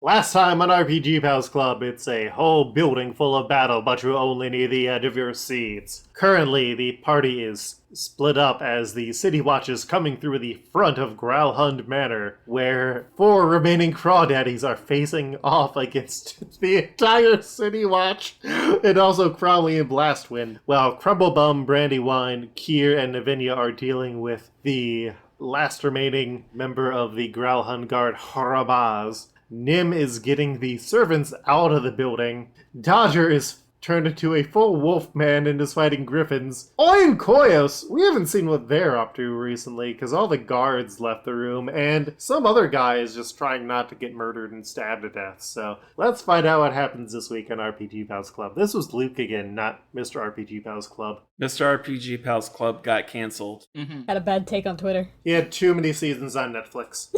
Last time on RPG Pals Club, it's a whole building full of battle, but you only need the edge of your seats. Currently, the party is split up as the City Watch is coming through the front of Growlhund Manor, where 4 remaining Crawdaddies are facing off against the entire City Watch, and also Crowley and Blastwind, while Crumblebum, Brandywine, Kier, and Navinia are dealing with the last remaining member of the Growlhund Guard, Harabaz. Nim is getting the servants out of the building. Dodger is turned into a full wolf man and is fighting griffins. Oi and Koyos, we haven't seen what they're up to recently because all the guards left the room and some other guy is just trying not to get murdered and stabbed to death. So let's find out what happens this week on RPG Pals Club. This was Luke again, not Mr. RPG Pals Club. Mr. RPG Pals Club got canceled. Had a bad take on Twitter. He had too many seasons on Netflix.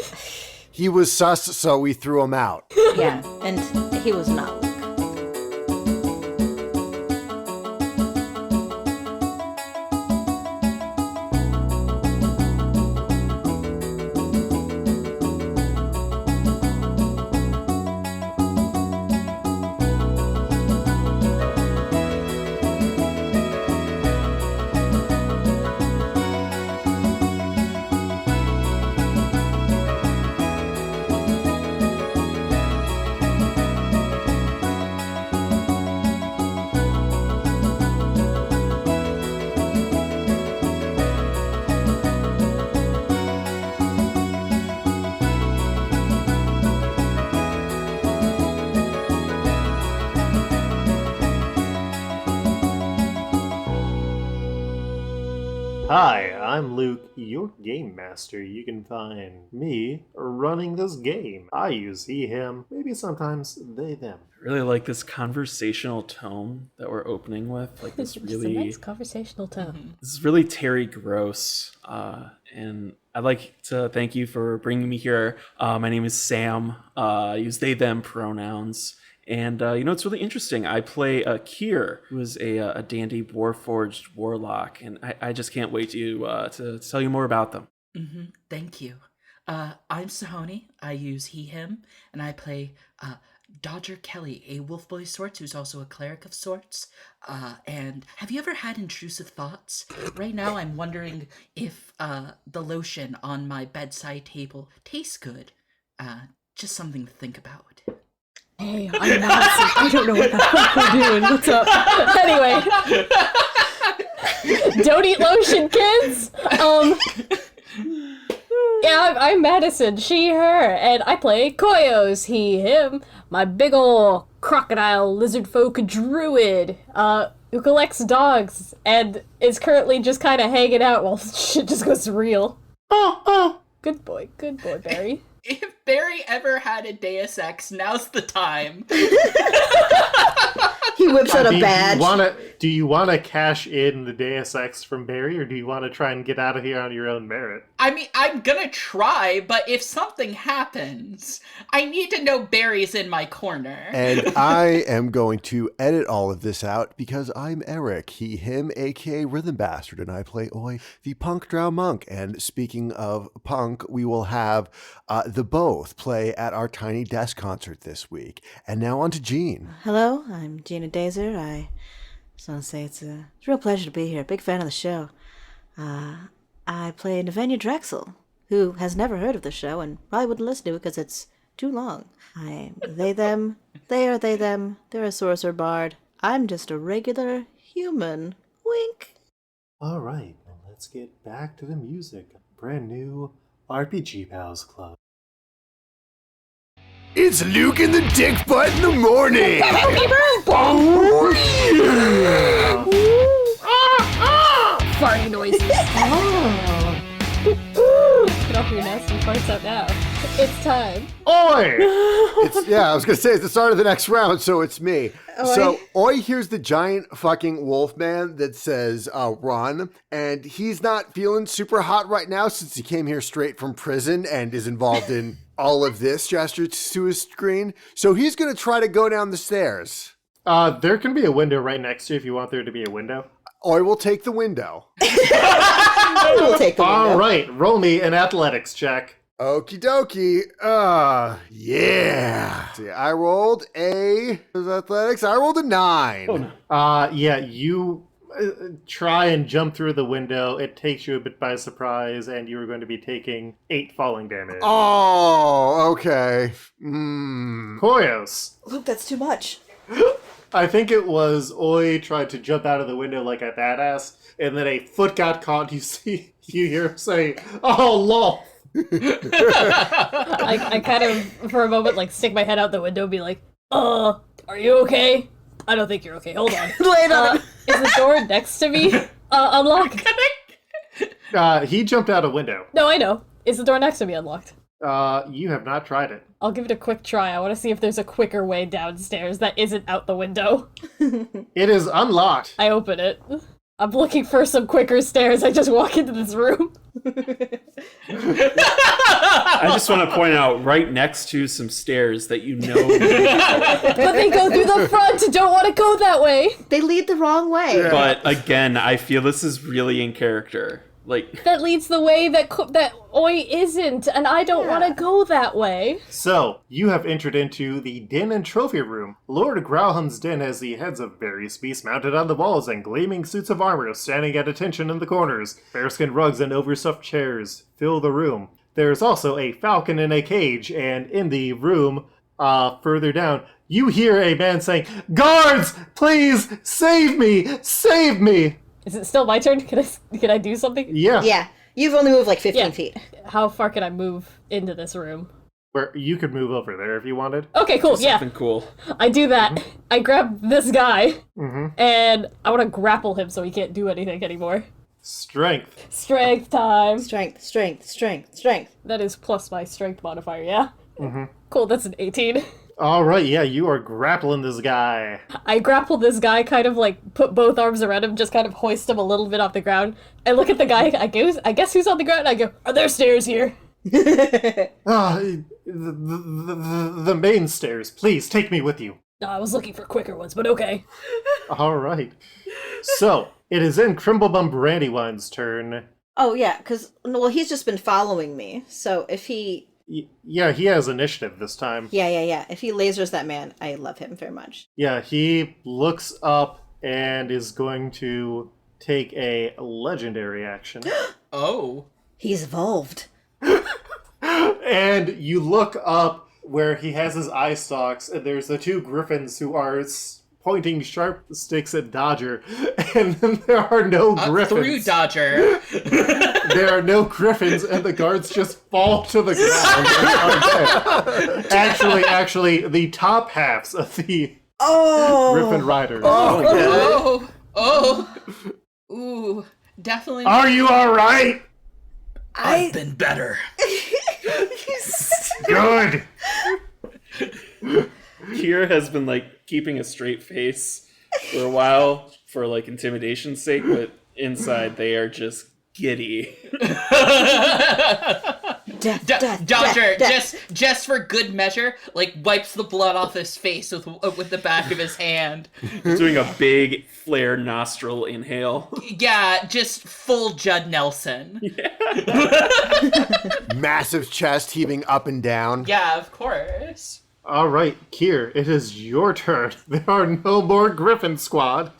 He was sus, so we threw him out. Yeah, and he was not. Hi, I'm Luke, your game master. You can find me running this game. I use he, him, maybe sometimes they, them. I really like this conversational tone that we're opening with. Like this It's really, a nice conversational tone. this is really Terry Gross. And I'd like to thank you for bringing me here. My name is Sam. I use they, them pronouns. And, it's really interesting. I play Kier, who is a dandy warforged warlock, and I just can't wait to tell you more about them. Thank you. I'm Sahoni. I use he, him, and I play Dodger Kelly, a wolf boy sorts who's also a cleric of sorts. And have you ever had intrusive thoughts? Right now I'm wondering if the lotion on my bedside table tastes good. Just something to think about. Hey, I'm Madison. I don't know what the fuck we're doing. What's up? Anyway. Don't eat lotion, kids! Yeah, I'm Madison, she, her, and I play Koyos, he, him, my big ol' crocodile lizard folk druid, who collects dogs, and is currently just kind of hanging out while shit just goes real. Good boy, Barry. If Barry ever had a Deus Ex, now's the time. He whips out a badge. Do you want to cash in the Deus Ex from Barry, or do you want to try and get out of here on your own merit? I mean, I'm gonna try, but if something happens, I need to know Barry's in my corner. And I am going to edit all of this out because I'm Eric, he, him, aka Rhythm Bastard, and I play Oi, the punk drow monk. And speaking of punk, we will have the both play at our Tiny Desk concert this week. And now on to Jean. Hello, I'm Gina Dazer. I just want to say it's a real pleasure to be here. Big fan of the show. I play Navinia Drexel, who has never heard of the show and probably wouldn't listen to it because it's too long. I'm they, them. They are they, them. They're a sorcerer bard. I'm just a regular human. Wink. All right, now let's get back to the music. Brand new RPG Pals Club. It's Luke in the dick butt in the morning! Farting noises. Get off your nest and farts out now. It's time. Oi! I was going to say, it's the start of the next round, so it's me. Oi. So, Oi hears the giant fucking wolf man that says, run, and he's not feeling super hot right now since he came here straight from prison and is involved in all of this gesture to his screen. So he's going to try to go down the stairs. There can be a window right next to you if you want there to be a window. Oi will take the window. We'll take the window. All right, roll me an athletics check. Okie dokie. Yeah. See, I rolled a athletics. I rolled a 9. Oh, no. Yeah, you try and jump through the window. It takes you a bit by surprise, and you are going to be taking 8 falling damage. Oh, okay. Koyos. Luke, that's too much. I think it was Oi tried to jump out of the window like a badass, and then a foot got caught. You hear him say, "Oh, lol." I kind of, for a moment, like, stick my head out the window and be like, are you okay? I don't think you're okay. Hold on. Lay it on him. Is the door next to me unlocked? He jumped out a window. No, I know. Is the door next to me unlocked? You have not tried it. I'll give it a quick try. I want to see if there's a quicker way downstairs that isn't out the window. It is unlocked. I open it. I'm looking for some quicker stairs. I just walk into this room. I just want to point out right next to some stairs that you know. But they go through the front. Don't want to go that way. They lead the wrong way. But again, I feel this is really in character. Like, That leads the way that Oi isn't, and I don't want to go that way. So, you have entered into the Den and Trophy Room. Lord Grauham's den has the heads of various beasts mounted on the walls and gleaming suits of armor standing at attention in the corners. Bearskin rugs and overstuffed chairs fill the room. There's also a falcon in a cage, and in the room, further down, you hear a man saying, "Guards, please, save me! Save me!" Is it still my turn? Can I do something? Yeah. Yeah. You've only moved like 15 Yeah. feet. How far can I move into this room? Where you could move over there if you wanted. Okay, cool. Yeah, something cool. I do that. I grab this guy, and I want to grapple him so he can't do anything anymore. Strength. Strength time. Strength, strength, strength, strength. That is plus my strength modifier, yeah? Cool, that's an 18. Alright, yeah, you are grappling this guy. I grapple this guy, kind of like put both arms around him, just kind of hoist him a little bit off the ground. I look at the guy, I guess who's on the ground, and I go, "Are there stairs here?" The main stairs. Please, take me with you. No, I was looking for quicker ones, but okay. Alright. So, it is in Crimblebum Brandywine's turn. Oh, yeah, because, well, he's just been following me. So if he, Yeah, he has initiative this time. yeah. If he lasers that man, I love him very much. Yeah, he looks up and is going to take a legendary action. Oh. He's evolved. And you look up where he has his eye stalks, and there's the two griffins who are pointing sharp sticks at Dodger, and then there are no griffins. Through Dodger. There are no griffins, and the guards just fall to the ground. Actually, the top halves of the Griffin Riders. Ooh. Definitely. Are you alright? I've been better. Good. Kier has been like keeping a straight face for a while for like intimidation's sake, but inside they are just giddy. Dodger, just for good measure, like wipes the blood off his face with the back of his hand. Doing a big flare nostril inhale. Yeah, just full Judd Nelson. Massive chest heaving up and down. Yeah, of course. Alright, Kier, it is your turn. There are no more Griffin Squad.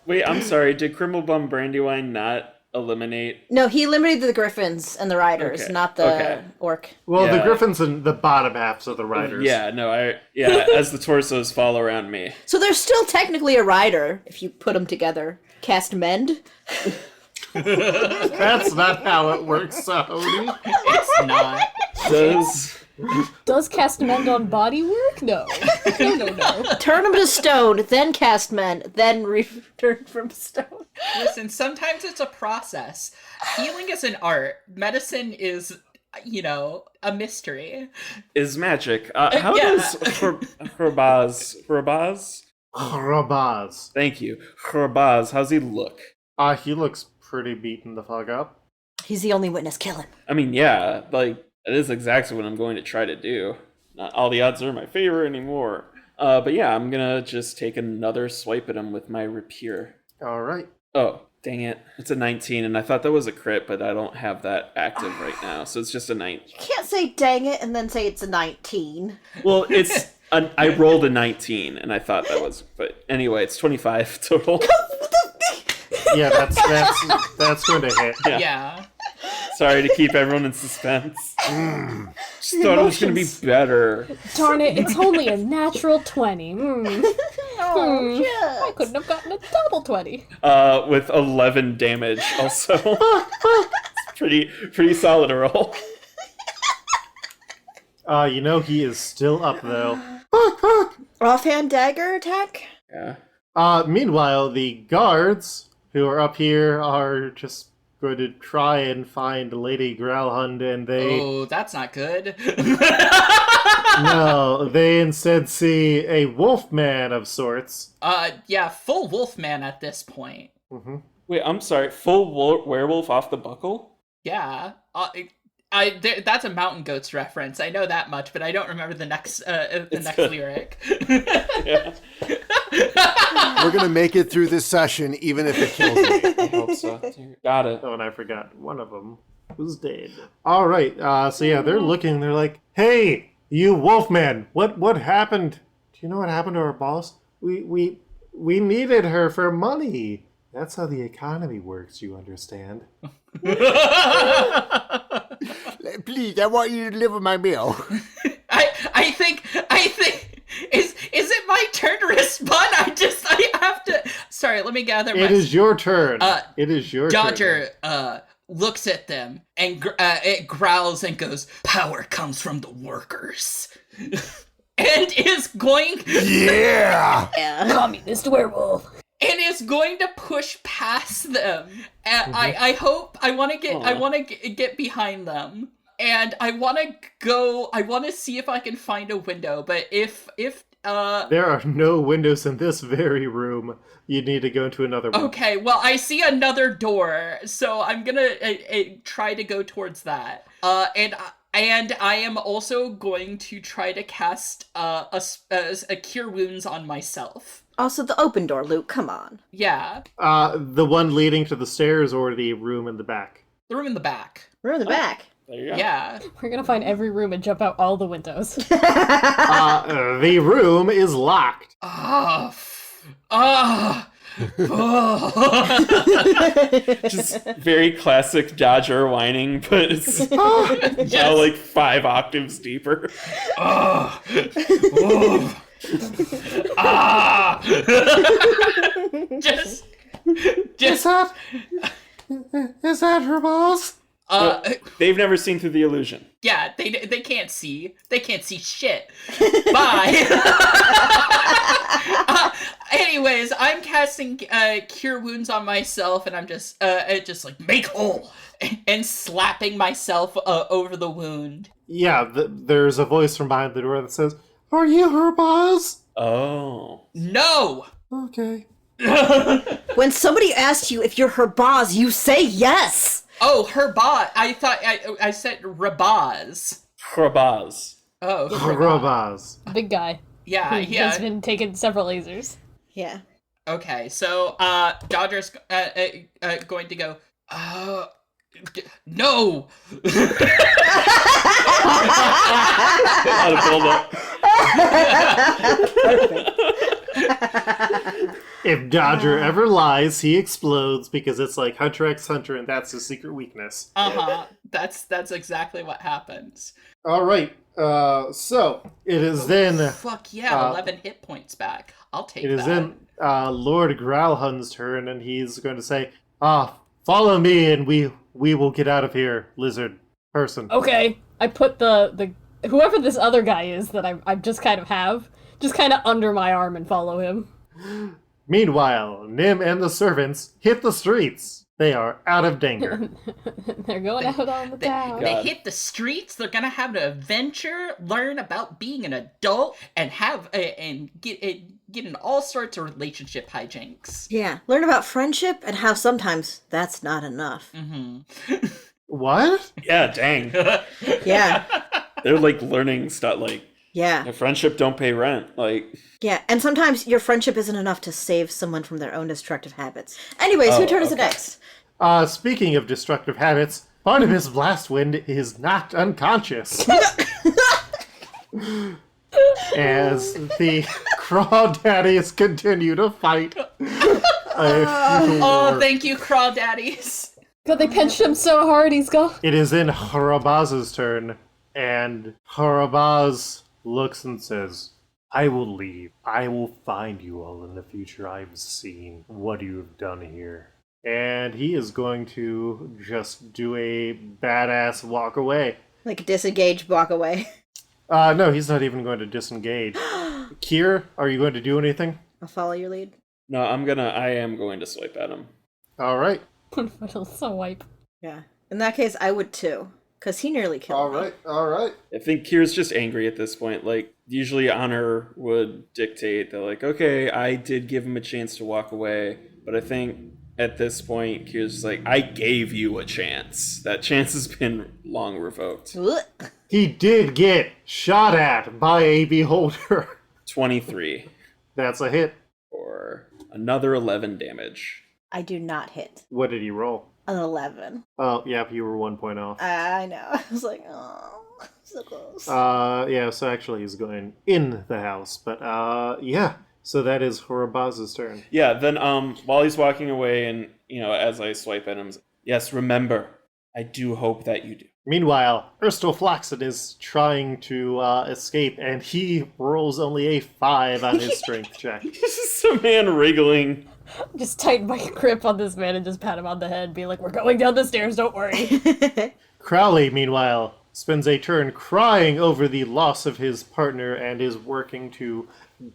Wait, I'm sorry. Did Crimblebum Brandywine not eliminate? No, he eliminated the griffins and the riders, Okay, not the okay. orc. Well, the Yeah. Griffins and the bottom halves of the Riders. Yeah, no, as the torsos fall around me. So there's still technically a rider if you put them together. Cast mend. That's not how it works, Sony. It's not. Does cast mend on body work? No. No. Turn them to stone, then cast mend, then return from stone. Listen, sometimes it's a process. Healing is an art. Medicine is, a mystery. Is magic. How Yeah. does Hrabaz? Rabaz. Thank you. Hrabaz, how's he look? He looks pretty beaten the fuck up. He's the only witness. Kill him. I mean, yeah, like, that is exactly what I'm going to try to do. Not all the odds are in my favor anymore. But yeah, I'm gonna just take another swipe at him with my rapier. Alright. Oh, Dang it. It's a 19, and I thought that was a crit, but I don't have that active right now, so it's just a 9. You can't say dang it and then say it's a 19. Well, I rolled a 19, and I thought that was, but anyway, it's 25 total. Yeah, that's going to hit. Yeah. Sorry to keep everyone in suspense. Just thought it was going to be better. Darn it, it's only a natural 20. I couldn't have gotten a double 20. With 11 damage also. It's pretty solid roll. He is still up, though. Offhand dagger attack? Yeah. Meanwhile, the guards who are up here are just going to try and find Lady Growlhund, and they... Oh, that's not good. No, they instead see a wolfman of sorts. Yeah, full wolfman at this point. Mm-hmm. Wait, I'm sorry. Full werewolf off the buckle? Yeah. That's a Mountain Goats reference. I know that much, but I don't remember the next lyric. Yeah. We're going to make it through this session, even if it kills me. I hope so. Got it. Oh, and I forgot. One of them was dead. All right. So yeah, they're looking. They're like, "Hey, you wolfman! What happened? Do you know what happened to our boss? We needed her for money. That's how the economy works. You understand?" Please, I want you to deliver my meal. I think is it my turn to respond? I have to. Sorry, let me gather. It is your turn. It is your Dodger turn. looks at them and it growls and goes, "Power comes from the workers," and is going. Yeah. Communist werewolf. And is going to push past them. And I hope I want to get behind them. And I want to see if I can find a window, but if there are no windows in this very room. You need to go into another room. Okay, well, I see another door, so I'm gonna try to go towards that. And I am also going to try to cast a cure wounds on myself. Also, the open door, Luke, come on. Yeah. The one leading to the stairs or the room in the back? The room in the back. We're in the back. There you go. Yeah. We're gonna find every room and jump out all the windows. The room is locked. Just very classic Dodger whining, but it's now like 5 octaves deeper. Just Is that her boss? They've never seen through the illusion. Yeah, they can't see. They can't see shit. Bye. Anyways, I'm casting cure wounds on myself, and I'm just like make whole and slapping myself over the wound. Yeah, there's a voice from behind the door that says, "Are you her boss?" Oh. No. Okay. When somebody asks you if you're her boss, you say yes. Oh, her boss. I thought I said Rabaz. Krabaz. Oh, Robaz. Big guy. yeah, Who yeah. has been taking several lasers. Yeah. Okay, so Dodger's going to go. No. A lot of build-up. If Dodger ever lies, he explodes because it's like Hunter x Hunter, and that's his secret weakness. That's exactly what happens. All right. So it is then. Fuck yeah! 11 hit points back. I'll take It is that. then Lord Growlhund's turn, and he's going to say, "Follow me, and we will get out of here, lizard person." Okay, I put the whoever this other guy is that I just kind of under my arm and follow him. Meanwhile, Nim and the servants hit the streets. They are out of danger. They're going out on the town. They hit the streets. They're gonna have an adventure, learn about being an adult, and get in all sorts of relationship hijinks. Yeah. Learn about friendship and how sometimes that's not enough. What? Yeah, dang. Yeah. They're like learning stuff like Yeah. A friendship don't pay rent. Like, Yeah, and sometimes your friendship isn't enough to save someone from their own destructive habits. Anyways, who turn is it next? Speaking of destructive habits, Barnabas Blastwind is knocked unconscious. As the Crawdaddies continue to fight. Oh, thank you, Crawdaddies. God, they pinched him so hard, he's gone. It is in Harabaz's turn, and Harabaz looks and says, I will leave. I will find you all in the future. I've seen what you have done here. And he is going to just do a badass walk away. Like disengage, walk away. No, he's not even going to disengage. Kier, are you going to do anything? I'll follow your lead. no, I am going to swipe at him. All right. So wipe. Yeah. In that case, I would too. Because he nearly killed me. All right. I think Kier's just angry at this point. Like, usually honor would dictate that, like, okay, I did give him a chance to walk away, but I think at this point, Kier's like, I gave you a chance. That chance has been long revoked. Ugh. He did get shot at by a beholder. 23 That's a hit. for another 11 damage. I do not hit. What did he roll? An 11. Oh, yeah, you were 1 point off. I know. I was like, oh, so close. Yeah, so actually he's going in the house, but yeah. So that is Horabaz's turn. Yeah, then while he's walking away and, as I swipe at him, yes, remember, I do hope that you do. Meanwhile, Erstal Flaxen is trying to escape, and he rolls only a 5 on his strength check. This is some man wriggling. Just tighten my grip on this man and just pat him on the head and be like, we're going down the stairs, don't worry. Crowley, meanwhile, spends a turn crying over the loss of his partner and is working to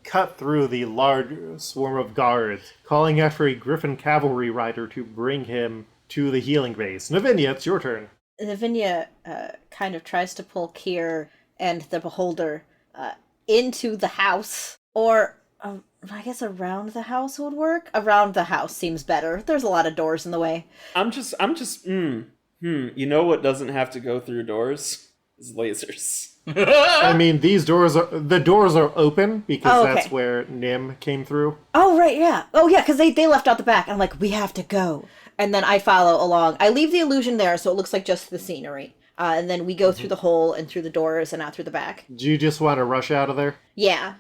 cut through the large swarm of guards, calling after a Griffin cavalry rider to bring him to the healing base. Navinia, it's your turn. Navinia kind of tries to pull Kier and the Beholder into the house. Or, I guess around the house would work. Around the house seems better. There's a lot of doors in the way. You know what doesn't have to go through doors? Is lasers. I mean, the doors are open because Oh, okay. that's where Nim came through. Oh, right, yeah. Oh, yeah, because they left out the back. I'm like, we have to go. And then I follow along. I leave the illusion there, so it looks like just the scenery. And then we go through the hole and through the doors and out through the back. Do you just want to rush out of there? Yeah.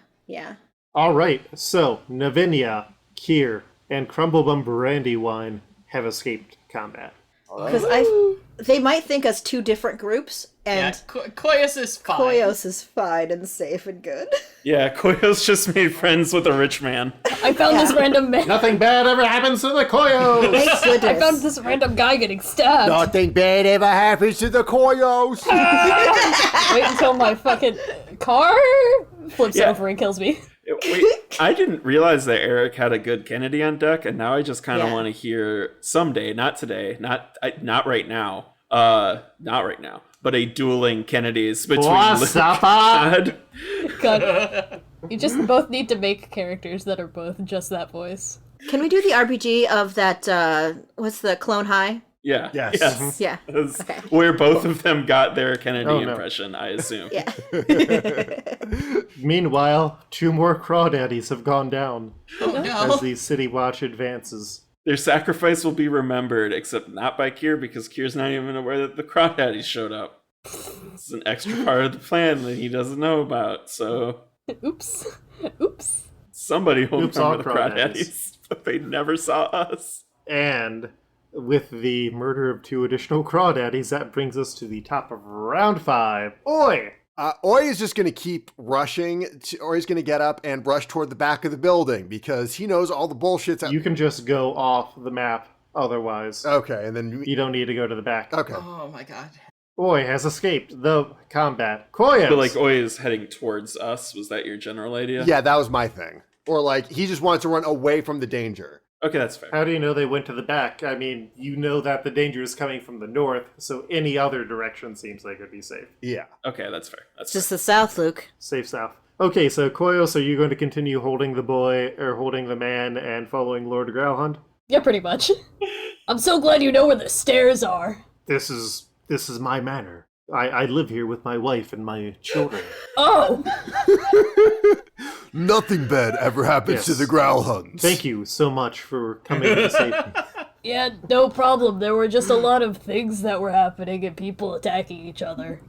All right, so Navinia, Kier, and Crumblebum Brandywine have escaped combat. Because they might think us two different groups, and Koyos is fine. Koyos is fine and safe and good. Yeah, Koyo's just made friends with a rich man. I found this random man. Nothing bad ever happens to the Koyos! Thank goodness. I found this random guy getting stabbed. Nothing bad ever happens to the Koyos. Wait until my fucking car flips Yeah. over and kills me. Wait, I didn't realize that Eric had a good Kennedy on deck, and now I just kind of Yeah. want to hear someday, not today, not right now, but a dueling Kennedys between What's Luke up? and Todd. God. You just both need to make characters that are both just that voice. Can we do the RPG of that, what's the Clone High? Yeah. Yes. Yeah. That's Okay. where both of them got their Kennedy Oh, no. impression, I assume. Yeah. Meanwhile, 2 more Crawdaddies have gone down Oh no. as the City Watch advances. Their sacrifice will be remembered, except not by Kier, because Kier's not even aware that the Crawdaddies showed up. It's an extra part of the plan that he doesn't know about, so Oops. Oops. somebody will Oops, all remember the Crawdaddies. Crawdaddies, but they never saw us. And with the murder of 2 additional Crawdaddies, that brings us to the top of round 5. Oi! Oi is just going to keep rushing, or he's going to get up and rush toward the back of the building because he knows all the bullshit's out. You can just go off the map otherwise. Okay, and then... You don't need to go to the back. Okay. Oh my god. Oi has escaped the combat. I Koyos! feel like Oi is heading towards us. Was that your general idea? Yeah, that was my thing. Or like, he just wants to run away from the danger. Okay, that's fair. How do you know they went to the back? I mean, you know that the danger is coming from the north, so any other direction seems like it'd be safe. Yeah. Okay, that's fair. That's Just the south, Luke. Safe south. Okay, so Koyos, are you going to continue holding the boy, or holding the man, and following Lord Growlhund? Yeah, pretty much. I'm so glad you know where the stairs are. This is my manor. I live here with my wife and my children. Oh! Nothing bad ever happens to Yes. the Growlhuns. Thank you so much for coming to save me. Yeah, no problem. There were just a lot of things that were happening and people attacking each other.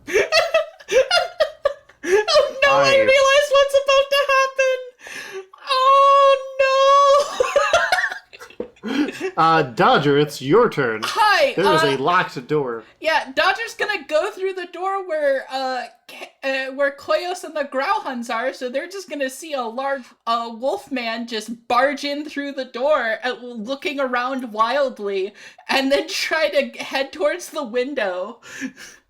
Oh no, I I- realize what's about to happen! Oh no! Dodger, it's your turn. Hi! There is a locked door. Yeah, Dodger's gonna go through the door where Koyos and the Growlhuns are, so they're just gonna see a large wolf man just barge in through the door, looking around wildly, and then try to head towards the window.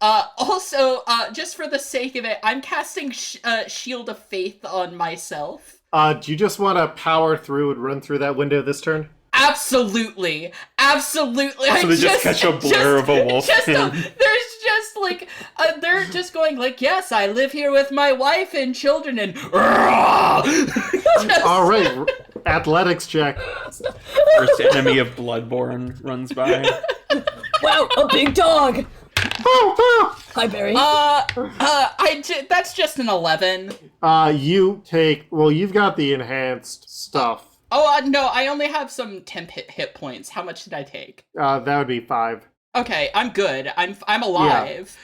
Also, just for the sake of it, I'm casting Shield of Faith on myself. Do you just want to power through and run through that window this turn? Absolutely. Absolutely. So they just catch a blur of a wolf man. There's just like, they're just going like, yes, I live here with my wife and children and... Just- All right, athletics check. First enemy of Bloodborne runs by. Wow, a big dog! Hi, Barry. that's just an 11. You take, well, you've got the enhanced stuff. Oh, no, I only have some temp hit points. How much did I take? That would be 5. Okay, I'm good. I'm alive.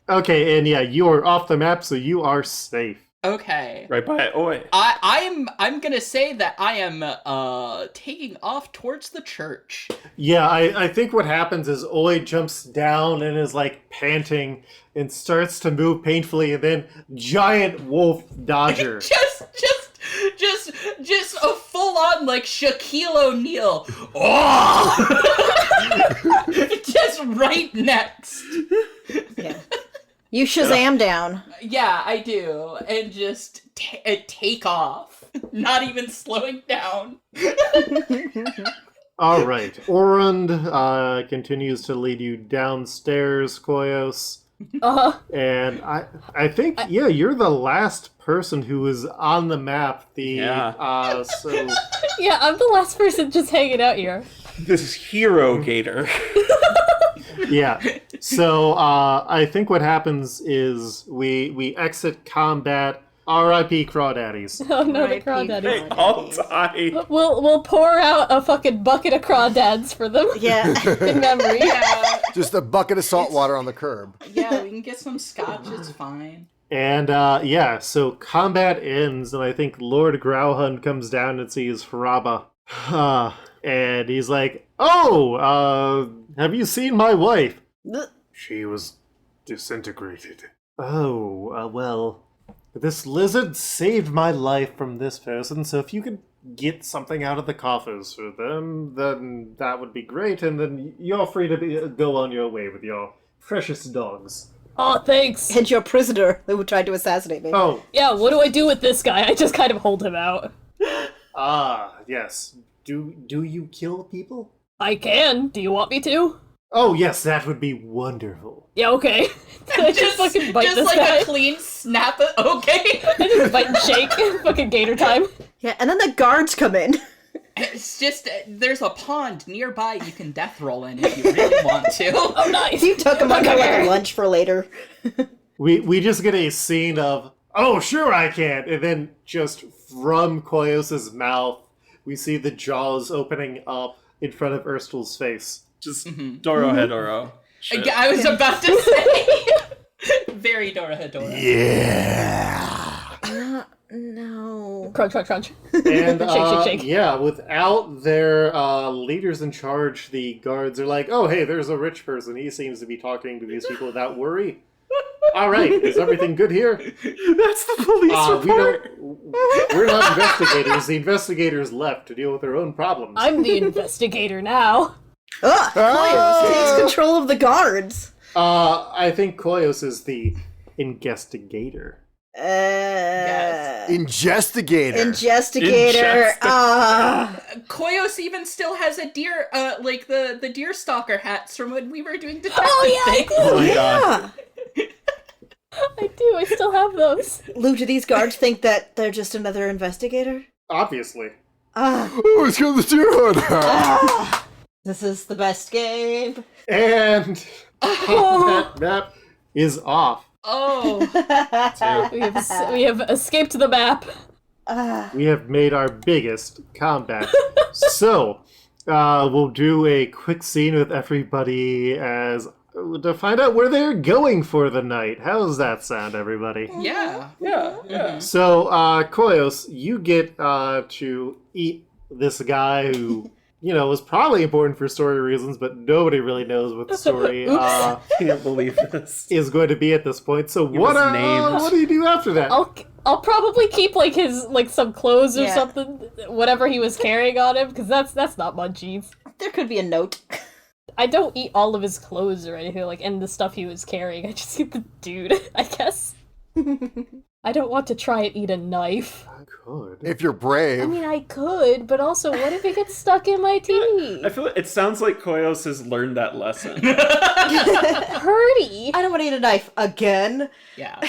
Okay, and yeah, you are off the map, so you are safe. Okay. Right by Oi. I'm gonna say that I am taking off towards the church. Yeah, I think what happens is Oi jumps down and is like panting and starts to move painfully, and then giant wolf Dodger. just a full on like Shaquille O'Neal. Oh! Just right next. Yeah. You Shazam down. Yeah, I do, and just take off, not even slowing down. All right, Orund continues to lead you downstairs, Koyos. And I think, yeah, you're the last person who is on the map. So Yeah, I'm the last person just hanging out here. This is Hero Gator. yeah. So I think what happens is we exit combat. R.I.P. Crawdaddies. Oh no, the R.I.P. crawdaddies. All die. We'll pour out a fucking bucket of crawdads for them Yeah. in memory. Yeah, Just a bucket of salt water on the curb. yeah, we can get some scotch. It's fine. And yeah, so combat ends, and I think Lord Growlhund comes down and sees Hraba. And he's like, "Oh, have you seen my wife? She was disintegrated. Oh, well, this lizard saved my life from this person, so if you could get something out of the coffers for them, then that would be great, and then you're free to go on your way with your precious dogs." Oh, thanks. And your prisoner who tried to assassinate me. Oh, Yeah, what do I do with this guy? I just kind of hold him out. yes. Do you kill people? I can. Do you want me to? Oh, yes, that would be wonderful. Yeah, okay. I just fucking bite just this like guy. a clean snap. Okay. I just bite and shake. Fucking gator time. Yeah, and then the guards come in. It's just there's a pond nearby you can death roll in if you really want to. Oh, nice. You took him out for like a lunch for later. We just get a scene of, "Oh, sure I can," and then just from Koyos' mouth, we see the jaws opening up in front of Erstel's face. Just Dorohedoro. Shit. I was about to say. Very Dorohedoro. Yeah. No. Crunch, crunch, crunch. And Shake. yeah, without their leaders in charge, the guards are like, "Oh, hey, there's a rich person. He seems to be talking to these people without worry. All right, is everything good here?" That's the police report. We're not investigators. The investigators left to deal with their own problems. I'm the investigator now. Ugh! Koyos takes control of the guards. I think Koyos is the investigator. Ingestigator. Ingestigator. Koyos even still has a deer, like the deer stalker hats from when we were doing detective Oh, yeah, I things. do. Oh my god. Yeah. I do. I still have those. Lou, do these guards think that they're just another investigator? Obviously. Oh, it's got the deer on. This is the best game. And on that map, is off. Oh. We have escaped the map. We have made our biggest comeback. So, we'll do a quick scene with everybody as to find out where they're going for the night. How does that sound, everybody? Yeah. Yeah. So, Koyos, you get to eat this guy who, was probably important for story reasons, but nobody really knows what the story I can't believe this. is going to be at this point. So, He what was named. do you do after that? I'll probably keep like his some clothes or Yeah. something, whatever he was carrying on him, because that's not munchies. There could be a note. I don't eat all of his clothes or anything and the stuff he was carrying. I just eat the dude, I guess. I don't want to try and eat a knife. Good. If you're brave. I mean, I could, but also, what if it gets stuck in my teeth? I feel it sounds like Koyos has learned that lesson. Purdy! I don't want to eat a knife again. Yeah.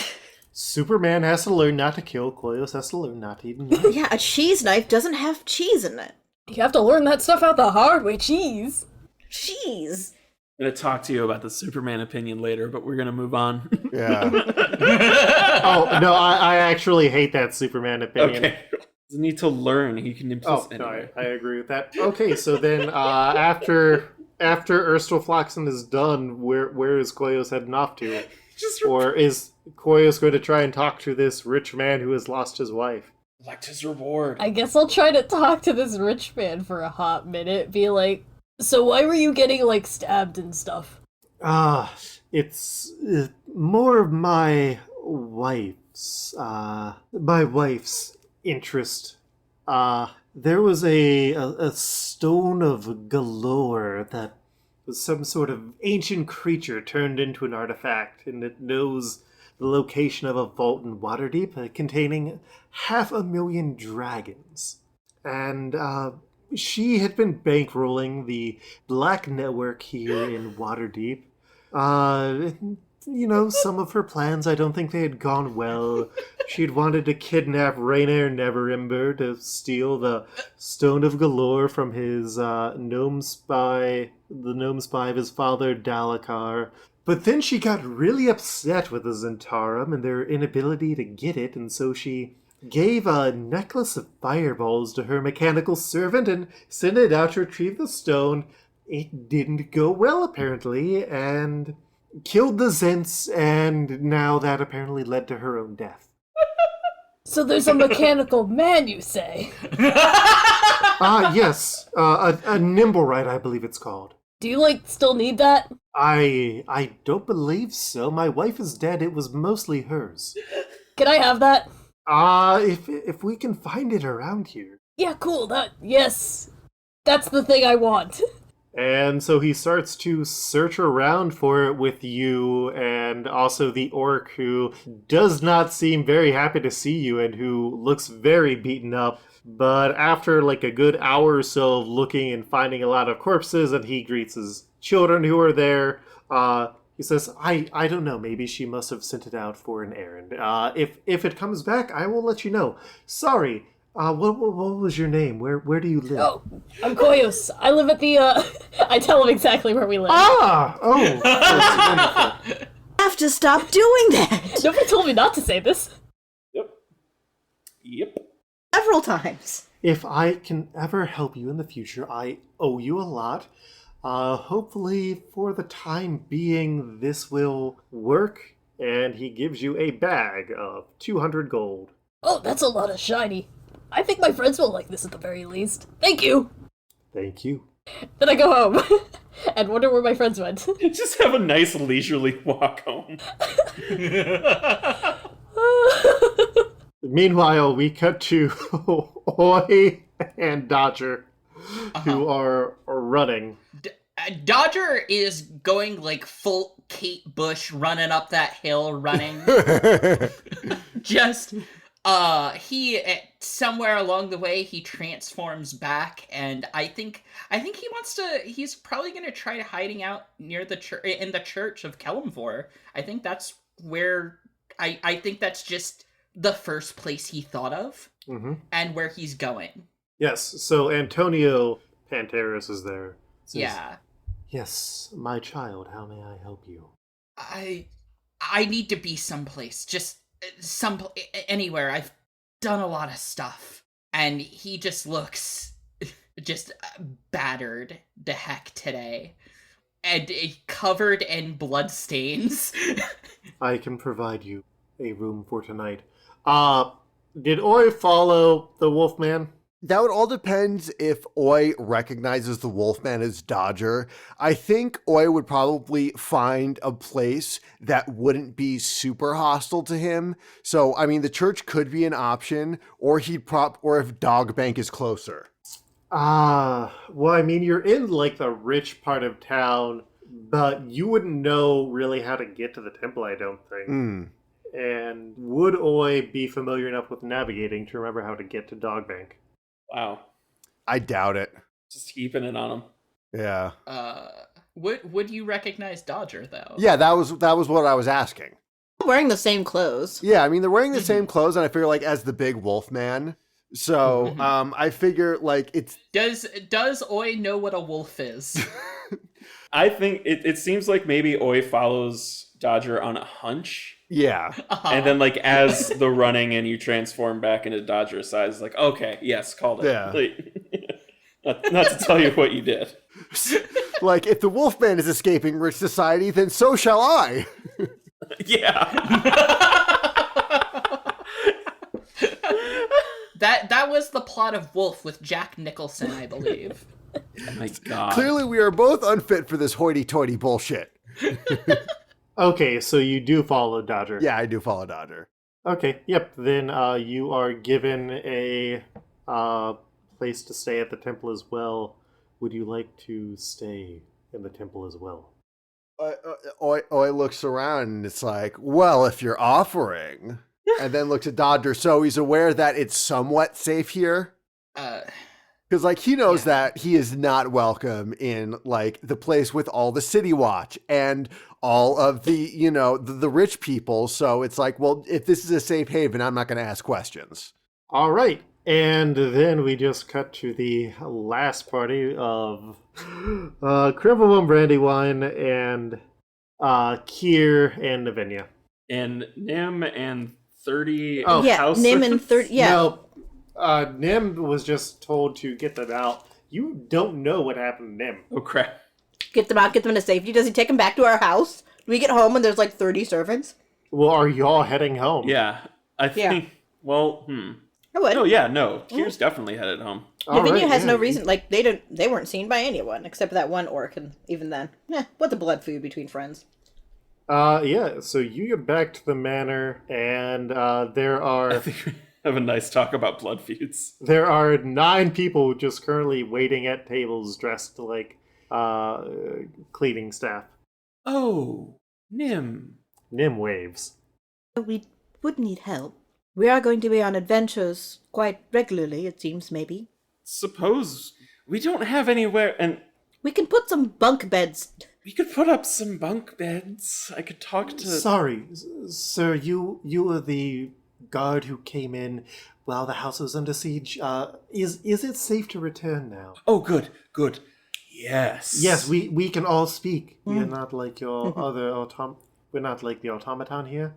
Superman has to learn not to kill. Koyos has to learn not to eat a knife. Yeah, a cheese knife doesn't have cheese in it. You have to learn that stuff out the hard way, cheese. Cheese. I'm going to talk to you about the Superman opinion later, but we're going to move on. Yeah. Oh, no, I actually hate that Superman opinion. Okay. Doesn't need to learn. He can Oh, implement no, I agree with that. Okay, so then after Erstal Floxen is done, where is Koyos heading off to? Or is Koyos going to try and talk to this rich man who has lost his wife? Elect his reward. I guess I'll try to talk to this rich man for a hot minute, be like, so why were you getting, like, stabbed and stuff? It's more of my wife's interest. There was a stone of galore that was some sort of ancient creature turned into an artifact, and it knows the location of a vault in Waterdeep containing 500,000 dragons. And, she had been bankrolling the Black Network here in Waterdeep. Some of her plans, I don't think they had gone well. She'd wanted to kidnap Rainier Neverember to steal the Stone of Galore from his the gnome spy of his father, Dalakar. But then she got really upset with the Zentarum and their inability to get it, and so she gave a necklace of fireballs to her mechanical servant and sent it out to retrieve the stone. It didn't go well, apparently, and killed the Zents, and now that apparently led to her own death. So there's a mechanical man, you say? Yes. A Nimblewright, I believe it's called. Do you, still need that? I don't believe so. My wife is dead. It was mostly hers. Can I have that? If we can find it around here. Yeah, cool, yes. That's the thing I want. And so he starts to search around for it with you and also the orc, who does not seem very happy to see you and who looks very beaten up. But after a good hour or so of looking and finding a lot of corpses, and he greets his children who are there, he says, I don't know, maybe she must have sent it out for an errand. If it comes back, I will let you know. Sorry, what was your name? Where do you live? Oh, I'm Koyos. I live at the, I tell him exactly where we live. Wonderful. I have to stop doing that Nobody told me not to say this. Yep. several times. If I can ever help you in the future, I owe you a lot. Hopefully, for the time being, this will work, and he gives you a bag of 200 gold. Oh, that's a lot of shiny. I think my friends will like this at the very least. Thank you! Thank you. Then I go home and wonder where my friends went. Just have a nice leisurely walk home. Meanwhile, we cut to Oi and Dodger, who are running. Dodger is going full Kate Bush, running up that hill, running. Just, somewhere along the way, he transforms back, and I think he's probably gonna try hiding out near the church, in the church of Kelimvor. I think that's where, I think that's just the first place he thought of, and where he's going. Yes, so Antonio Panteris is there. Says, Yeah. Yes, my child, how may I help you? I I need to be someplace. Just anywhere. I've done a lot of stuff. And he just looks just battered to heck today. And covered in bloodstains. I can provide you a room for tonight. Did Oi follow the Wolfman? That would all depend if Oi recognizes the Wolfman as Dodger. I think Oi would probably find a place that wouldn't be super hostile to him. So, I mean, the church could be an option, or or if Dogbank is closer. Well, I mean, you're in, like, the rich part of town, but you wouldn't know really how to get to the temple, I don't think. And would Oi be familiar enough with navigating to remember how to get to Dogbank? Wow. I doubt it. Just keeping it on him. Yeah. Would you recognize Dodger, though? Yeah, that was what I was asking. Wearing the same clothes. Yeah, I mean, they're wearing the same clothes, and I figure, like, as the big wolf man. So, I figure, like, it's... Does Oi know what a wolf is? I think it seems like maybe Oi follows Dodger on a hunch. Yeah. And then, like, as the running and you transform back into Dodger's size, like, okay, yes, called it. Yeah. Like, not to tell you what you did. Like, if the Wolfman is escaping rich society, then so shall I. Yeah. That was the plot of Wolf with Jack Nicholson, I believe. Oh my God. Clearly, we are both unfit for this hoity-toity bullshit. Okay, so you do follow Dodger. Yeah, I do follow Dodger. Okay, yep. Then you are given a place to stay at the temple as well. Would you like to stay in the temple as well? Oi looks around and it's like, well, if you're offering. And then looks at Dodger, so he's aware that it's somewhat safe here. Because, like, he knows that he is not welcome in, like, the place with all the city watch and all of the, you know, the rich people. So it's like, well, if this is a safe haven, I'm not going to ask questions. All right. And then we just cut to the last party of Cribblebum Brandywine and Kier and Navinia. And Nim and 30 Oh, Yeah, house Nim and 30. Yeah. No, Nim was just told to get them out. You don't know what happened to Nim. Oh, crap. Get them out, get them into safety. Does he take them back to our house? Do we get home and there's like 30 servants? Well, are y'all heading home? Yeah. I think, well, I would. Oh, yeah, no. Kier's definitely headed home. All Lavinia right, has yeah, no you- reason. Like they weren't seen by anyone except for that one orc, and even then, what's a blood food between friends? Yeah, so you get back to the manor, and there I are think we have a nice talk about blood feuds. 9 people just currently waiting at tables dressed like cleaning staff. Oh, Nim. Nim waves. We would need help. We are going to be on adventures quite regularly, it seems, maybe. Suppose we don't have anywhere, and We can put some bunk beds. we could put up some bunk beds. I could talk to... Sorry, sir, you are the guard who came in while the house was under siege. Is it safe to return now? Oh, good. Yes. Yes, we can all speak. We are not like your other we're not like the automaton here,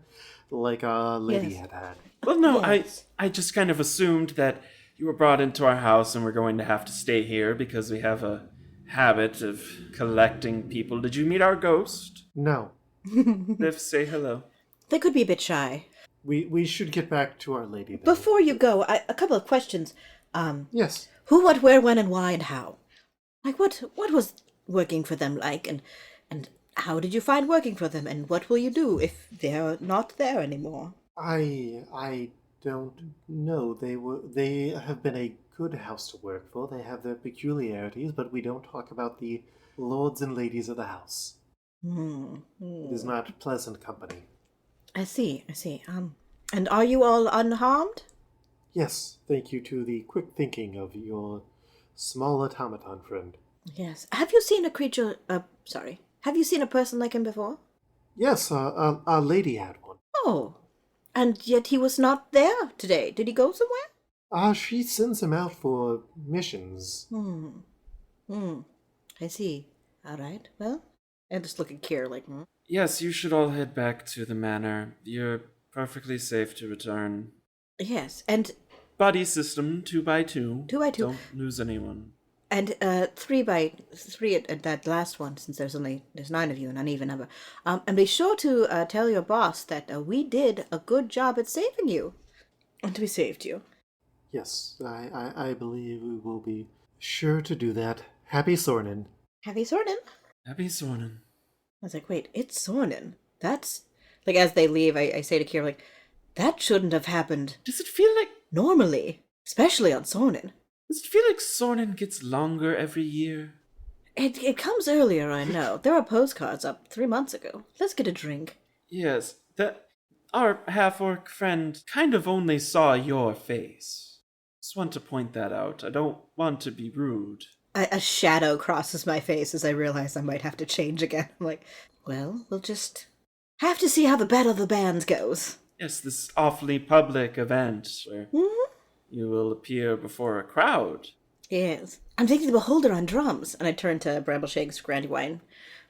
like our lady Yes. had. Well, no, Yes. I just kind of assumed that you were brought into our house and we're going to have to stay here because we have a habit of collecting people. Did you meet our ghost? No, Liv, say hello. They could be a bit shy. we should get back to our lady. Then. Before you go, a couple of questions. Yes. Who, what, where, when, and why, and how? Like, what was working for them like, and how did you find working for them, and what will you do if they're not there anymore? I don't know. They have been a good house to work for. They have their peculiarities, but we don't talk about the lords and ladies of the house. It is not pleasant company. I see. And are you all unharmed? Yes, thank you to the quick thinking of your small automaton friend. Yes. Have you seen a creature, have you seen a person like him before? Yes, our lady had one. Oh. And yet he was not there today. Did he go somewhere? She sends him out for missions. I see. All right. Well, and just look at Kier like, Yes, you should all head back to the manor. You're perfectly safe to return. Yes, and Body system 2x2. 2x2. Don't lose anyone. And 3x3 at that last one, since there's 9 of you, an uneven number. And be sure to tell your boss that we did a good job at saving you. And we saved you. Yes, I believe we will be sure to do that. Happy Sornin. Happy Sornin. Happy Sornin. I was like, wait, it's Sornin. That's... Like, as they leave, I say to Kira, like, that shouldn't have happened Does it feel like normally. Especially on Sornin. Sornin gets longer every year? It comes earlier, I know. There are postcards up 3 months ago. Let's get a drink. Yes, our half-orc friend kind of only saw your face. Just want to point that out. I don't want to be rude. A shadow crosses my face as I realize I might have to change again. I'm like, well, we'll just have to see how the Battle of the Bands goes. Yes, this awfully public event where Mm-hmm. you will appear before a crowd. Yes. I'm taking the Beholder on drums. And I turn to Brambleshake's Brandywine.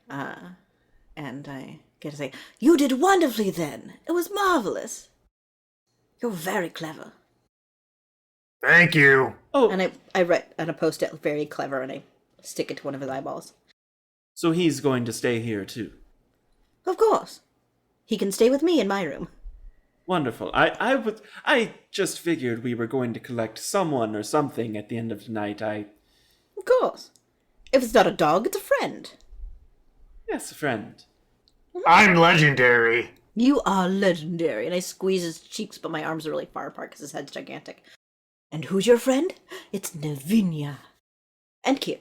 And I get to say, you did wonderfully then. It was marvelous. You're very clever. Thank you. Oh, And I write on a post-it, very clever, and I stick it to one of his eyeballs. so he's going to stay here too. Of course. He can stay with me in my room. Wonderful. I just figured we were going to collect someone or something at the end of the night. Of course. If it's not a dog, it's a friend. Yes, a friend. I'm legendary. You are legendary. And I squeeze his cheeks, but my arms are really far apart because his head's gigantic. And who's your friend? It's Navinia. And Kier.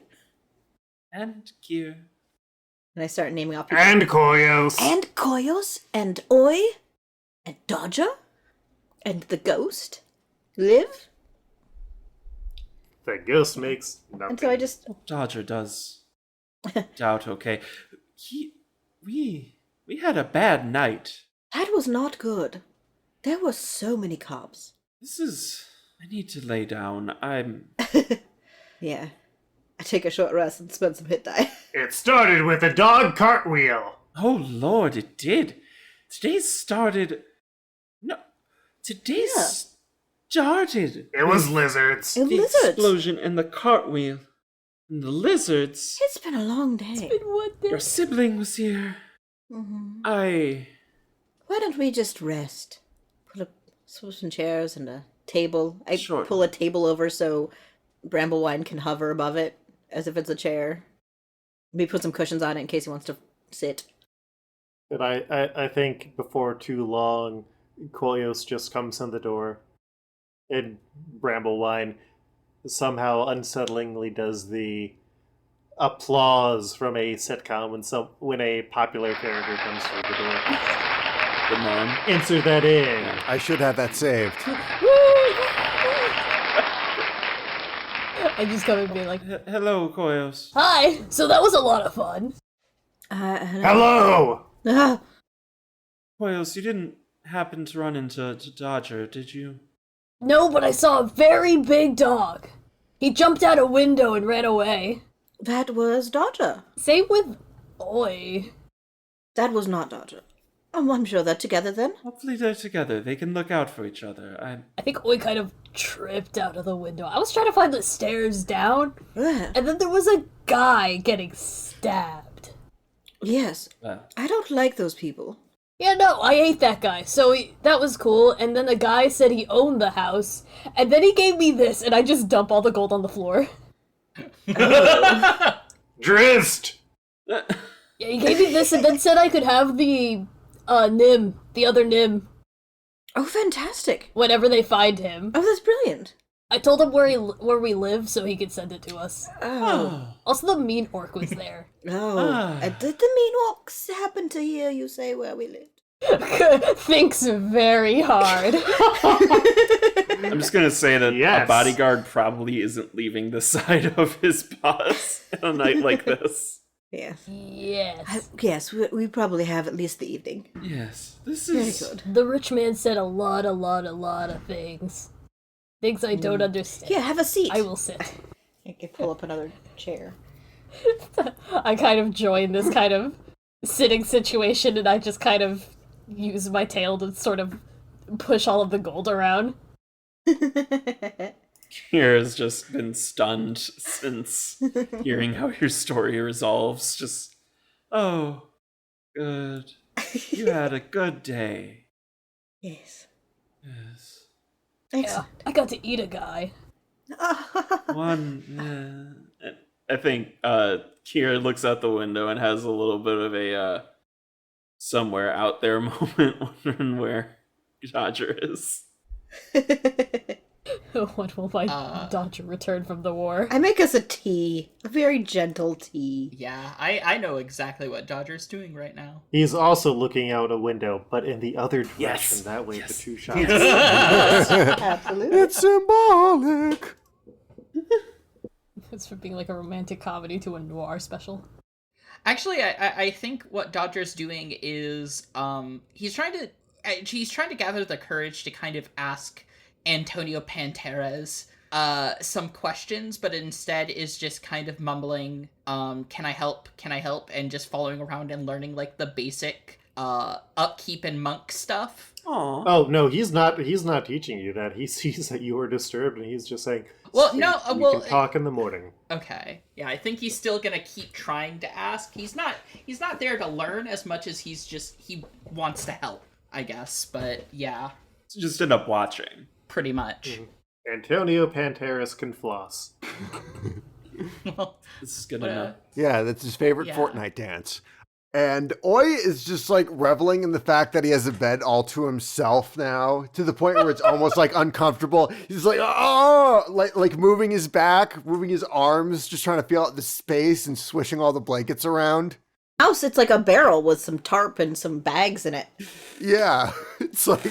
And Kier. And I start naming off people. And Koyos. And Koyos. And Oi. And Dodger. And the ghost. Liv. The ghost makes nothing. And so I just... Dodger does doubt okay. We had a bad night. That was not good. There were so many cops. I need to lay down. Yeah. I take a short rest and spend some hit die. It started with a dog cartwheel. Oh Lord, it did. Today started It was lizards. And the lizards. explosion and the cartwheel. And the lizards. It's been a long day. Your sibling was here. Mm-hmm. I Why don't we just rest? Some chairs and a table. I Sure. pull a table over so Bramblewine can hover above it as if it's a chair. Maybe put some cushions on it in case he wants to sit. And I think before too long, Koyos just comes in the door. And Bramblewine somehow unsettlingly does the applause from a sitcom when a popular character comes through the door. the mom. Insert that in. I should have that saved. I just come and be like, Hello, Koyos. hi! So that was a lot of fun. Hello! Ah, Koyos, you didn't happen to run into Dodger, did you? No, but I saw a very big dog. He jumped out a window and ran away. that was Dodger. Same with Oi. That was not Dodger. I'm sure they're together then. Hopefully they're together. They can look out for each other. I think Oi kind of tripped out of the window. I was trying to find the stairs down, Ah, and then there was a guy getting stabbed. yes. I don't like those people. Yeah, no, I ate that guy, so that was cool. And then the guy said he owned the house, and then he gave me this, and I just dump all the gold on the floor. Drist! Yeah, he gave me this, and then said I could have the other Nim, Oh, fantastic. whenever they find him. Oh, that's brilliant. I told him where we live, so he could send it to us. Oh. Also, the mean orc was there. Oh. Ah. Did the mean orcs happen to hear you say where we lived? Thinks very hard. I'm just gonna say that Yes. a bodyguard probably isn't leaving the side of his boss on a night like this. Yes. Yes. Yes, we probably have at least the evening. Yes, this Very is good. The rich man said a lot of things. Things I don't understand. Yeah, have a seat. I will sit. I can pull up another chair. I kind of join this kind of sitting situation, and I just kind of use my tail to sort of push all of the gold around. Kira's just been stunned since hearing how your story resolves. Just, oh, good. You had a good day. Yes. Yes. Excellent. I got to eat a guy. One. I think Kira looks out the window and has a little bit of a somewhere out there moment, wondering where Dodger is. When will my Dodger return from the war? I make us a tea. A very gentle tea. Yeah, I know exactly what Dodger's doing right now. He's also looking out a window, but in the other direction. Yes. That way, Yes. the two shots. Absolutely. It's symbolic. It's from being like a romantic comedy to a noir special. Actually, I think what Dodger's doing is he's trying to gather the courage to kind of ask Antonio Panteras some questions, but instead is just kind of mumbling, can I help, and just following around and learning like the basic upkeep and monk stuff. Aw. Oh no, he's not teaching you that. He sees that you are disturbed, and he's just saying, Well, "Sleep. no, we well, can talk in the morning." Okay. Yeah, I think he's still gonna keep trying to ask. He's not there to learn as much as he wants to help, I guess. But yeah, Just end up watching. pretty much. Antonio Panteras can floss. Well, This is good What, enough. Yeah, that's his favorite Yeah. Fortnite dance. And Oi is just like reveling in the fact that he has a bed all to himself now, to the point where it's almost like uncomfortable. He's like, oh, like moving his back, moving his arms, just trying to feel out the space and swishing all the blankets around. House, it's like a barrel with some tarp and some bags in it. Yeah, it's like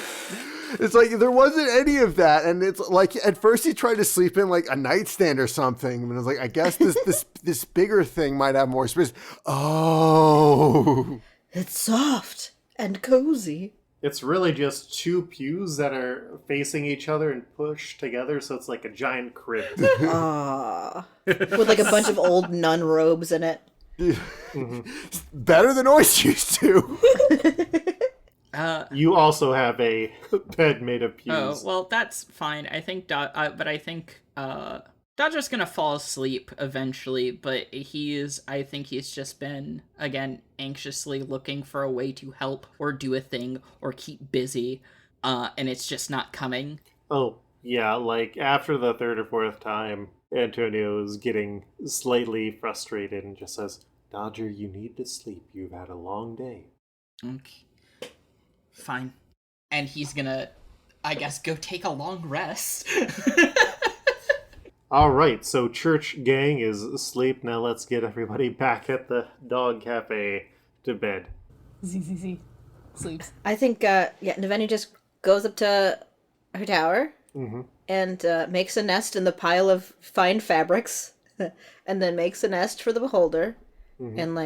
there wasn't any of that, and it's like at first he tried to sleep in like a nightstand or something, and I was like, I guess this bigger thing might have more space. Oh, It's soft and cozy. It's really just two pews that are facing each other and pushed together, so it's like a giant crib. Ah, with like a bunch of old nun robes in it. better than Oi's used to. You also have a bed made of pews. oh well, that's fine. I think, but I think Dodger's gonna fall asleep eventually. But I think he's just been again anxiously looking for a way to help or do a thing or keep busy, and it's just not coming. Oh, yeah, like after the third or fourth time, Antonio is getting slightly frustrated and just says, Dodger, you need to sleep. You've had a long day. Okay. Fine. And he's gonna, I guess, go take a long rest. Alright, so church gang is asleep. Now let's get everybody back at the dog cafe to bed. ZZZ. Sleeps. I think, Naveni just goes up to her tower and makes a nest in the pile of fine fabrics, and then makes a nest for the beholder, and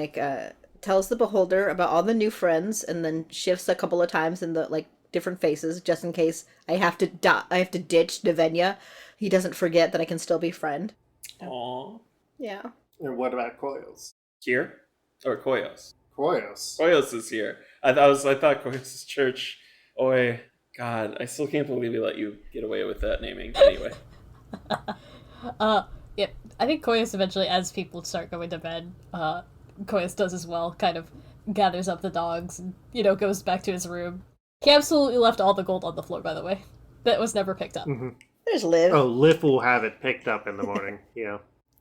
tells the beholder about all the new friends, and then shifts a couple of times in the different faces just in case I have to ditch Navenia. He doesn't forget that I can still be friend. Aw. Yeah. And what about Koyos? Here? Or Koyos? Koyos. Koyos is here. I thought Koyos' church. Oi. God, I still can't believe he let you get away with that naming. Anyway. Yep. I think Koyos eventually, as people start going to bed, Koyos does as well, kind of gathers up the dogs and, goes back to his room. He absolutely left all the gold on the floor, by the way. That was never picked up. There's Liv. Oh, Liv will have it picked up in the morning. Yeah.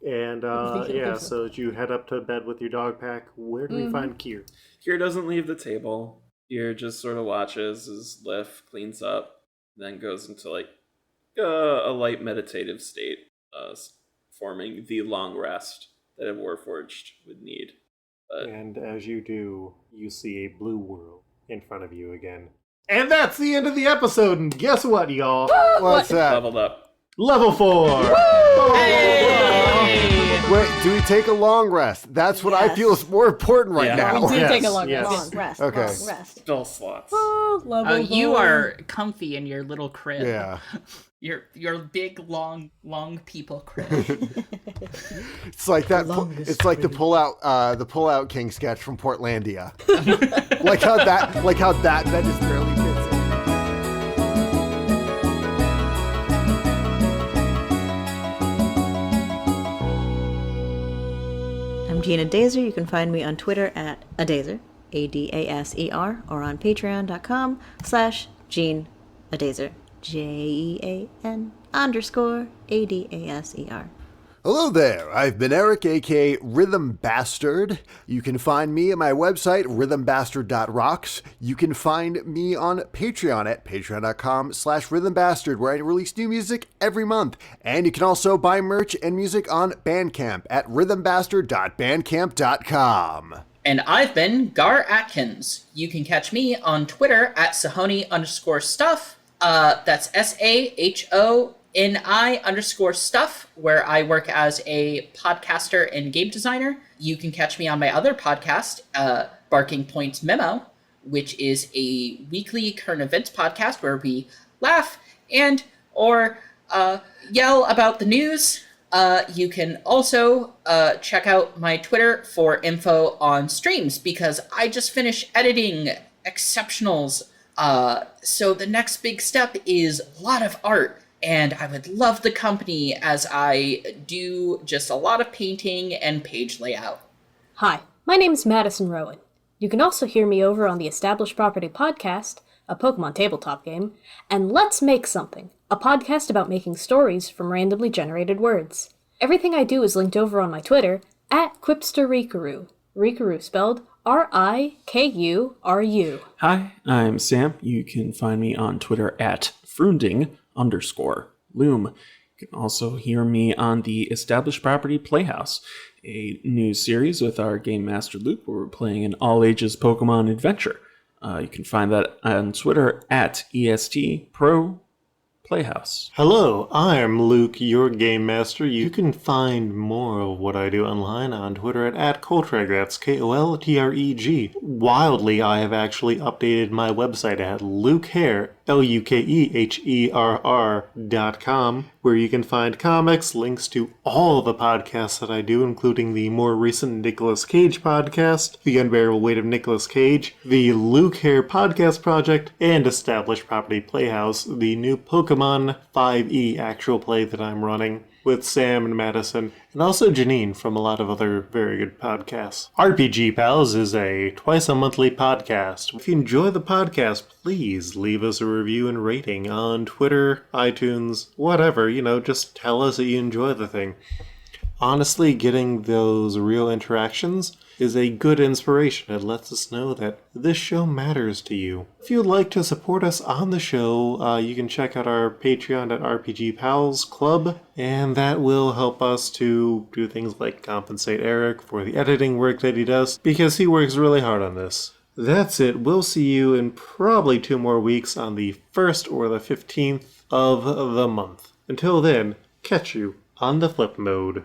And, Yeah. so you head up to bed with your dog pack. Where do we find Kier? Kier doesn't leave the table. Kier just sort of watches as Lif cleans up, then goes into a light meditative state, forming the long rest that a Warforged would need. And as you do, you see a blue world in front of you again. And that's the end of the episode, and guess what, y'all? What's that? Leveled up. Level 4! Wait, do we take a long rest? That's what I Yes. feel is more important right Yeah. now. We do take a long yes. rest. Long rest. Okay. Long rest. Spell slots. Level You four. are comfy in your little crib. Yeah. Your big long people critic. It's like that. Longest It's like the pull out king sketch from Portlandia. like how that just barely fits in. I'm Gina Dazer. You can find me on Twitter at Adazer, Adaser, or on patreon.com/Gene Adazer, JEAN_ADASER. Hello there, I've been Eric, aka Rhythm Bastard. You can find me at my website, rhythmbastard.rocks. You can find me on Patreon at patreon.com/rhythmbastard, where I release new music every month. And you can also buy merch and music on Bandcamp at rhythmbastard.bandcamp.com. And I've been Gar Atkins. You can catch me on Twitter at Sahoni_stuff. That's SAHONI_stuff, where I work as a podcaster and game designer. You can catch me on my other podcast, Barking Point Memo, which is a weekly current events podcast where we laugh and or yell about the news. You can also check out my Twitter for info on streams, because I just finished editing Exceptionals. So the next big step is a lot of art, and I would love the company as I do just a lot of painting and page layout. Hi, my name's Madison Rowan. You can also hear me over on the Established Property Podcast, a Pokemon tabletop game, and Let's Make Something, a podcast about making stories from randomly generated words. Everything I do is linked over on my Twitter, at QuipsterRikaru. Rikaru spelled RIKURU. Hi, I'm Sam. You can find me on Twitter at Frunding_Loom. You can also hear me on the Established Property Playhouse, a new series with our Game Master Luke, where we're playing an all-ages Pokemon adventure. You can find that on Twitter at ESTProPlayhouse. Hello, I'm Luke, your game master. You can find more of what I do online on Twitter at Koltreg, that's KOLTREG. Wildly, I have actually updated my website at lukeherr, LUKEHERR.com, where you can find comics, links to all the podcasts that I do, including the more recent Nicolas Cage podcast, The Unbearable Weight of Nicolas Cage, the Luke Herr Podcast Project, and Established Property Playhouse, the new Pokemon 5e actual play that I'm running with Sam and Madison, and also Janine from a lot of other very good podcasts. RPG Pals is a twice-a-monthly podcast. If you enjoy the podcast, please leave us a review and rating on Twitter, iTunes, whatever. Just tell us that you enjoy the thing. Honestly, getting those real interactions is a good inspiration. It lets us know that this show matters to you. If you'd like to support us on the show, you can check out our Patreon at RPG Pals Club, and that will help us to do things like compensate Eric for the editing work that he does, because he works really hard on this. That's it. We'll see you in probably 2 more weeks on the 1st or the 15th of the month. Until then, catch you on the flip mode.